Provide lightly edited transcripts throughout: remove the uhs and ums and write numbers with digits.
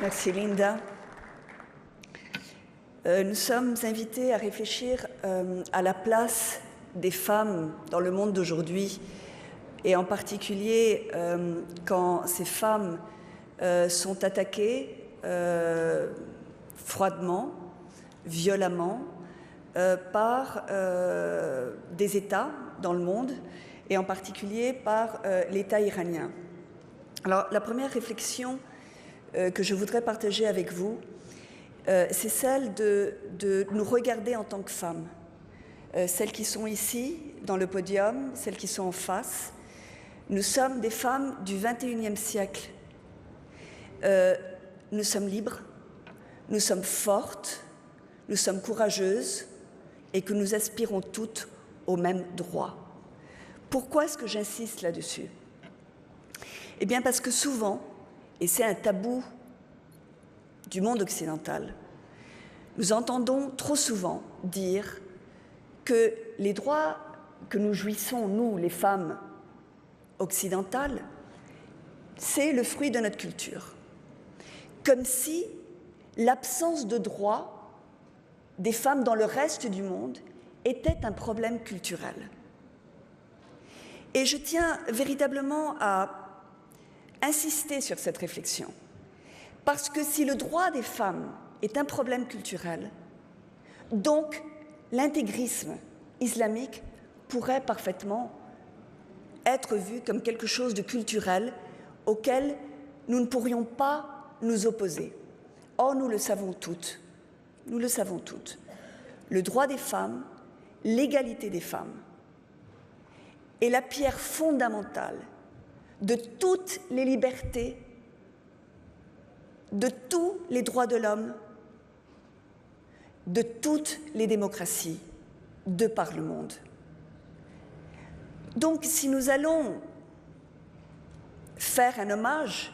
Merci Linda. Nous sommes invités à réfléchir à la place des femmes dans le monde d'aujourd'hui et en particulier quand ces femmes sont attaquées froidement, violemment par des États dans le monde et en particulier par l'État iranien. Alors la première réflexion que je voudrais partager avec vous, c'est celle de nous regarder en tant que femmes, celles qui sont ici, dans le podium, celles qui sont en face. Nous sommes des femmes du XXIe siècle. Nous sommes libres, nous sommes fortes, nous sommes courageuses et que nous aspirons toutes aux mêmes droits. Pourquoi est-ce que j'insiste là-dessus? Eh bien parce que souvent, et c'est un tabou du monde occidental, nous entendons trop souvent dire que les droits que nous jouissons, nous, les femmes occidentales, c'est le fruit de notre culture. Comme si l'absence de droits des femmes dans le reste du monde était un problème culturel. Et je tiens véritablement à insister sur cette réflexion. Parce que si le droit des femmes est un problème culturel, donc l'intégrisme islamique pourrait parfaitement être vu comme quelque chose de culturel auquel nous ne pourrions pas nous opposer. Or, nous le savons toutes. Nous le savons toutes. Le droit des femmes, l'égalité des femmes est la pierre fondamentale de toutes les libertés, de tous les droits de l'homme, de toutes les démocraties de par le monde. Donc, si nous allons faire un hommage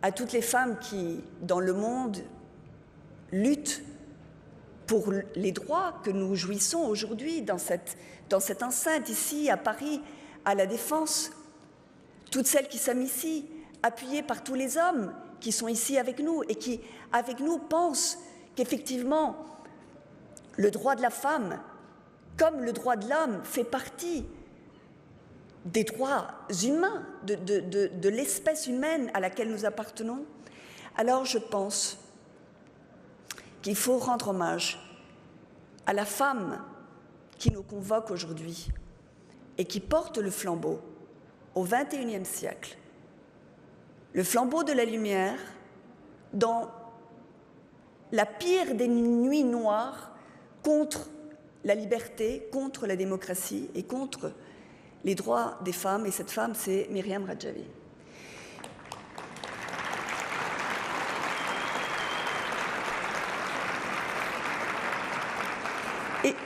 à toutes les femmes qui, dans le monde, luttent pour les droits que nous jouissons aujourd'hui dans cette enceinte, ici, à Paris, à La Défense, toutes celles qui sommes ici, appuyées par tous les hommes qui sont ici avec nous et qui, avec nous, pensent qu'effectivement, le droit de la femme, comme le droit de l'homme, fait partie des droits humains, de l'espèce humaine à laquelle nous appartenons, alors je pense qu'il faut rendre hommage à la femme qui nous convoque aujourd'hui et qui porte le flambeau au XXIe siècle, le flambeau de la lumière dans la pire des nuits noires contre la liberté, contre la démocratie et contre les droits des femmes. Et cette femme, c'est Myriam Radjavi.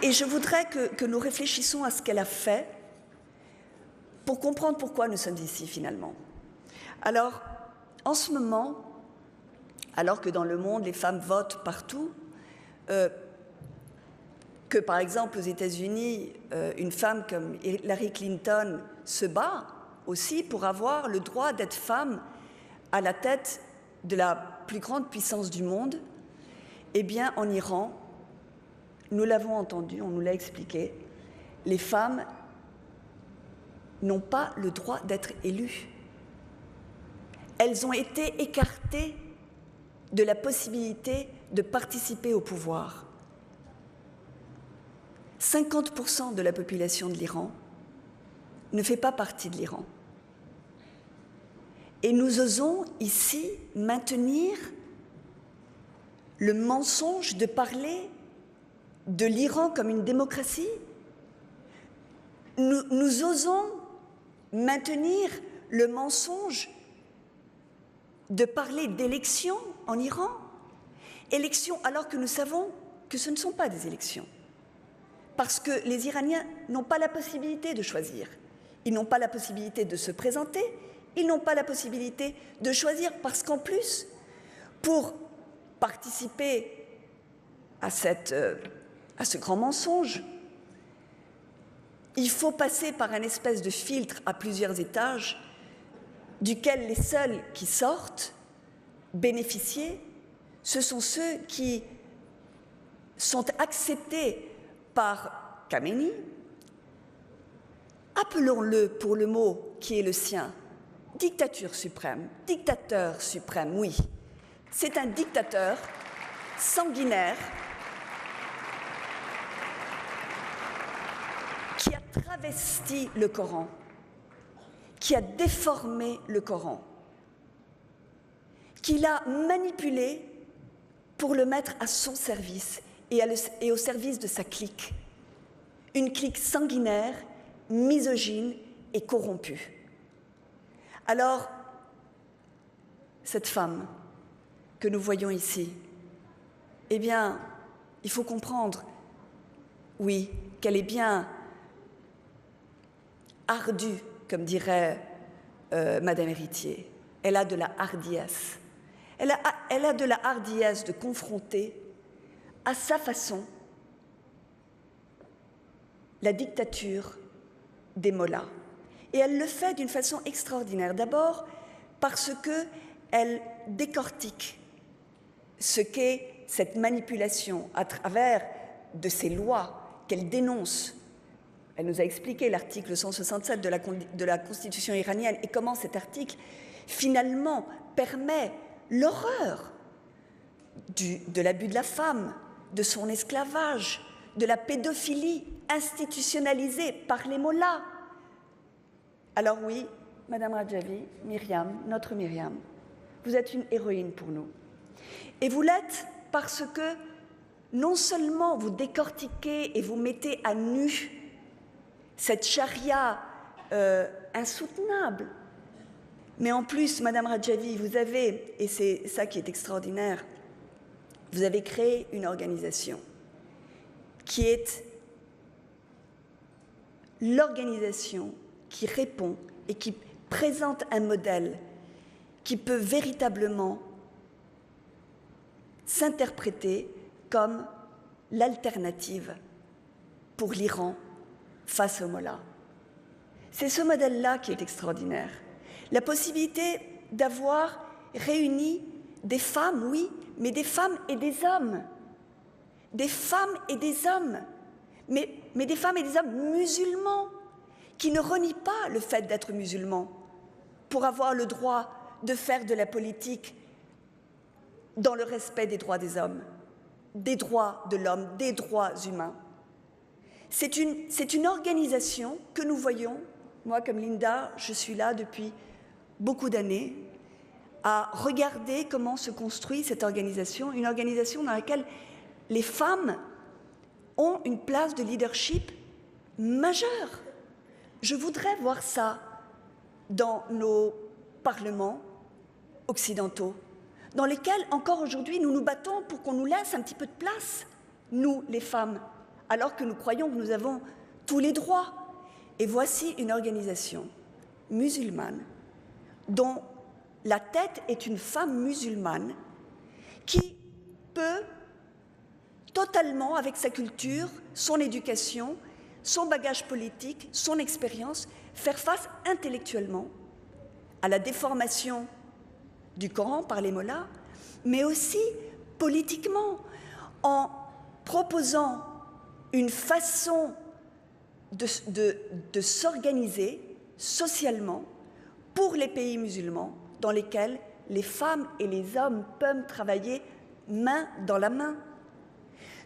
Et je voudrais que nous réfléchissions à ce qu'elle a fait pour comprendre pourquoi nous sommes ici finalement. Alors, en ce moment, alors que dans le monde, les femmes votent partout, que par exemple aux États-Unis, une femme comme Hillary Clinton se bat aussi pour avoir le droit d'être femme à la tête de la plus grande puissance du monde, eh bien en Iran, nous l'avons entendu, on nous l'a expliqué, les femmes n'ont pas le droit d'être élues. Elles ont été écartées de la possibilité de participer au pouvoir. 50% de la population de l'Iran ne fait pas partie de l'Iran. Et nous osons ici maintenir le mensonge de parler de l'Iran comme une démocratie. Nous osons maintenir le mensonge de parler d'élections en Iran. Élections alors que nous savons que ce ne sont pas des élections. Parce que les Iraniens n'ont pas la possibilité de choisir. Ils n'ont pas la possibilité de se présenter, ils n'ont pas la possibilité de choisir parce qu'en plus, pour participer à ce grand mensonge, il faut passer par un espèce de filtre à plusieurs étages duquel les seuls qui sortent bénéficier ce sont ceux qui sont acceptés par Khamenei. Appelons-le pour le mot qui est le sien, dictature suprême, dictateur suprême, oui. C'est un dictateur sanguinaire qui a travesti le Coran, qui a déformé le Coran, qui l'a manipulé pour le mettre à son service et au service de sa clique. Une clique sanguinaire, misogyne et corrompue. Alors, cette femme que nous voyons ici, eh bien, il faut comprendre, oui, qu'elle est bien ardue, comme dirait Madame Héritier. Elle a de la hardiesse. Elle a de la hardiesse de confronter à sa façon la dictature des mollahs. Et elle le fait d'une façon extraordinaire. D'abord parce qu'elle décortique ce qu'est cette manipulation à travers de ces lois qu'elle dénonce. Elle nous a expliqué l'article 167 de la Constitution iranienne et comment cet article, finalement, permet l'horreur de l'abus de la femme, de son esclavage, de la pédophilie institutionnalisée par les mollahs. Alors oui, Madame Rajavi, Myriam, notre Myriam, vous êtes une héroïne pour nous. Et vous l'êtes parce que non seulement vous décortiquez et vous mettez à nu cette charia insoutenable, mais en plus, Madame Rajavi, vous avez, et c'est ça qui est extraordinaire, vous avez créé une organisation qui est l'organisation qui répond et qui présente un modèle qui peut véritablement s'interpréter comme l'alternative pour l'Iran face aux mollahs. C'est ce modèle-là qui est extraordinaire. La possibilité d'avoir réuni des femmes, oui, mais des femmes et des hommes. Des femmes et des hommes, mais des femmes et des hommes musulmans, qui ne renient pas le fait d'être musulmans pour avoir le droit de faire de la politique dans le respect des droits des hommes, des droits de l'homme, des droits humains. C'est une organisation que nous voyons, moi comme Linda, je suis là depuis beaucoup d'années, à regarder comment se construit cette organisation, une organisation dans laquelle les femmes ont une place de leadership majeure. Je voudrais voir ça dans nos parlements occidentaux, dans lesquels, encore aujourd'hui, nous nous battons pour qu'on nous laisse un petit peu de place, nous, les femmes, alors que nous croyons que nous avons tous les droits. Et voici une organisation musulmane dont la tête est une femme musulmane qui peut totalement, avec sa culture, son éducation, son bagage politique, son expérience, faire face intellectuellement à la déformation du Coran par les mollahs, mais aussi politiquement, en proposant une façon de s'organiser socialement pour les pays musulmans dans lesquels les femmes et les hommes peuvent travailler main dans la main,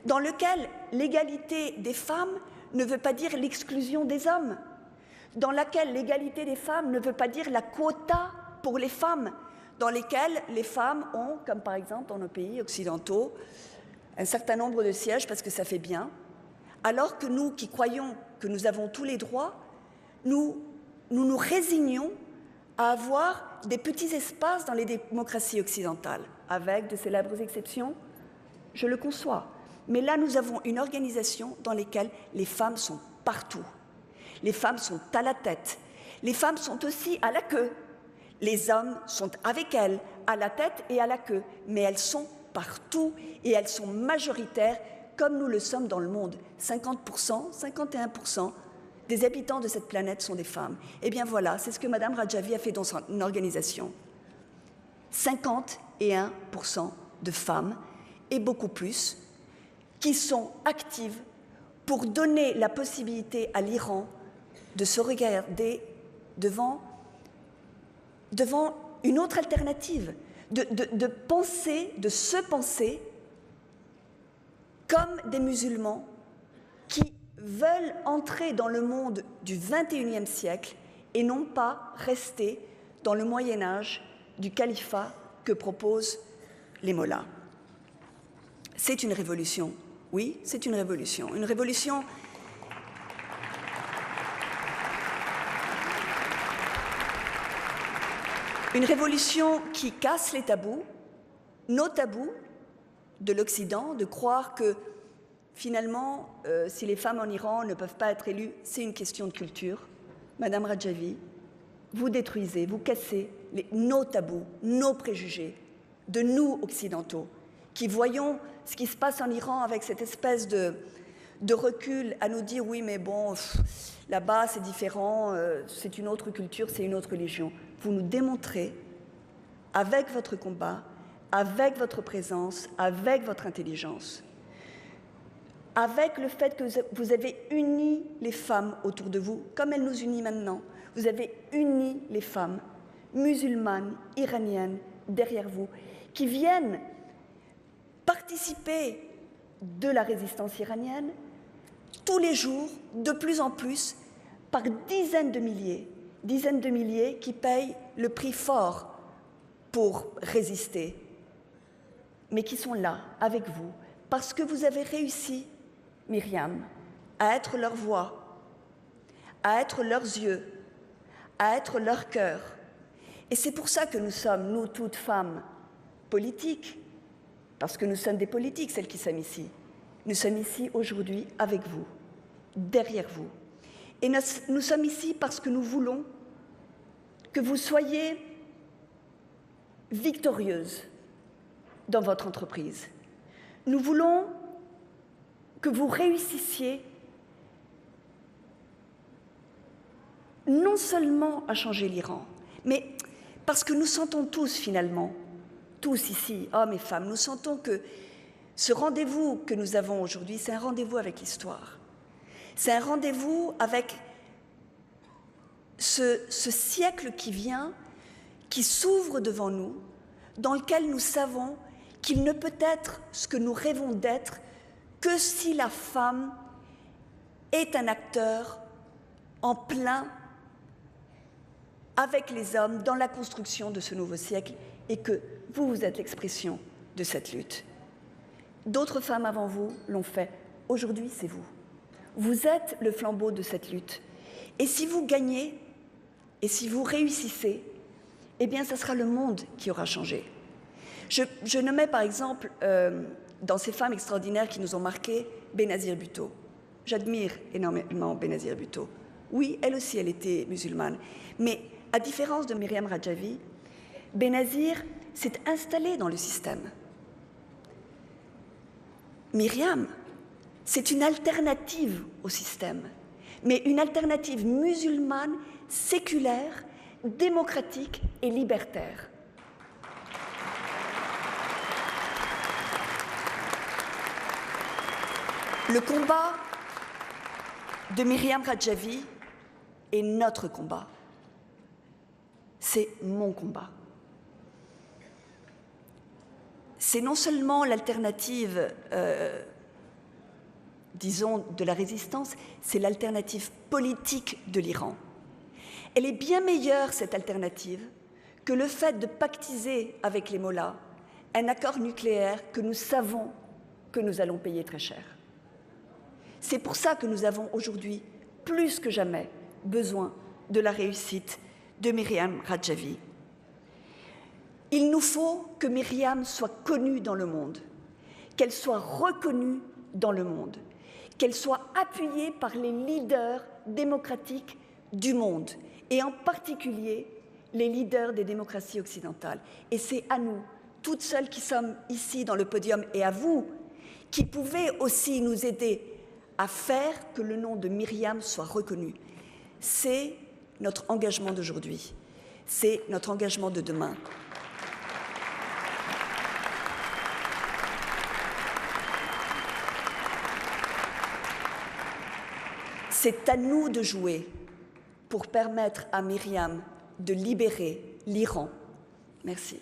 dans lequel l'égalité des femmes ne veut pas dire l'exclusion des hommes, dans laquelle l'égalité des femmes ne veut pas dire la quota pour les femmes, dans lesquelles les femmes ont, comme par exemple dans nos pays occidentaux, un certain nombre de sièges parce que ça fait bien, alors que nous qui croyons que nous avons tous les droits, nous nous résignons à avoir des petits espaces dans les démocraties occidentales, avec de célèbres exceptions, je le conçois. Mais là, nous avons une organisation dans laquelle les femmes sont partout. Les femmes sont à la tête. Les femmes sont aussi à la queue. Les hommes sont avec elles, à la tête et à la queue. Mais elles sont partout et elles sont majoritaires comme nous le sommes dans le monde. 50%, 51% des habitants de cette planète sont des femmes. Eh bien voilà, c'est ce que Madame Rajavi a fait dans son organisation. 51% de femmes, et beaucoup plus, qui sont actives pour donner la possibilité à l'Iran de se regarder devant une autre alternative, de se penser comme des musulmans qui veulent entrer dans le monde du XXIe siècle et non pas rester dans le Moyen-Âge du califat que proposent les mollahs. C'est une révolution. Oui, c'est une révolution. Une révolution qui casse les tabous, nos tabous de l'Occident, de croire que finalement, si les femmes en Iran ne peuvent pas être élues, c'est une question de culture. Madame Radjavi, vous détruisez, vous cassez nos tabous, nos préjugés de nous occidentaux, qui voyons ce qui se passe en Iran avec cette espèce de recul à nous dire oui mais bon, là-bas c'est différent, c'est une autre culture, c'est une autre religion. Vous nous démontrez avec votre combat, avec votre présence, avec votre intelligence, avec le fait que vous avez uni les femmes autour de vous, comme elle nous unit maintenant. Vous avez uni les femmes musulmanes, iraniennes, derrière vous, qui viennent participer de la résistance iranienne tous les jours, de plus en plus, par dizaines de milliers qui payent le prix fort pour résister, mais qui sont là avec vous, parce que vous avez réussi, Myriam, à être leur voix, à être leurs yeux, à être leur cœur. Et c'est pour ça que nous sommes, nous toutes femmes politiques, parce que nous sommes des politiques, celles qui sommes ici. Nous sommes ici aujourd'hui avec vous, derrière vous. Et nous sommes ici parce que nous voulons que vous soyez victorieuses dans votre entreprise. Nous voulons que vous réussissiez non seulement à changer l'Iran, mais parce que nous sentons tous finalement, tous ici, hommes et femmes, nous sentons que ce rendez-vous que nous avons aujourd'hui, c'est un rendez-vous avec l'histoire. C'est un rendez-vous avec ce siècle qui vient, qui s'ouvre devant nous, dans lequel nous savons qu'il ne peut être ce que nous rêvons d'être que si la femme est un acteur en plein avec les hommes dans la construction de ce nouveau siècle et que vous êtes l'expression de cette lutte. D'autres femmes avant vous l'ont fait. Aujourd'hui, c'est vous. Vous êtes le flambeau de cette lutte. Et si vous gagnez, et si vous réussissez, eh bien, ce sera le monde qui aura changé. Je nommais par exemple, dans ces femmes extraordinaires qui nous ont marquées, Benazir Bhutto. J'admire énormément Benazir Bhutto. Oui, elle aussi, elle était musulmane. Mais à différence de Myriam Radjavi, Benazir s'est installée dans le système. Myriam, c'est une alternative au système, mais une alternative musulmane, séculaire, démocratique et libertaire. Le combat de Myriam Radjavi est notre combat. C'est mon combat. C'est non seulement l'alternative, disons, de la résistance, c'est l'alternative politique de l'Iran. Elle est bien meilleure, cette alternative, que le fait de pactiser avec les mollahs un accord nucléaire que nous savons que nous allons payer très cher. C'est pour ça que nous avons aujourd'hui, plus que jamais, besoin de la réussite de Myriam Radjavi. Il nous faut que Myriam soit connue dans le monde, qu'elle soit reconnue dans le monde, qu'elle soit appuyée par les leaders démocratiques du monde, et en particulier les leaders des démocraties occidentales. Et c'est à nous, toutes celles qui sommes ici dans le podium, et à vous, qui pouvez aussi nous aider à faire que le nom de Myriam soit reconnu. C'est notre engagement d'aujourd'hui, c'est notre engagement de demain. C'est à nous de jouer pour permettre à Myriam de libérer l'Iran. Merci.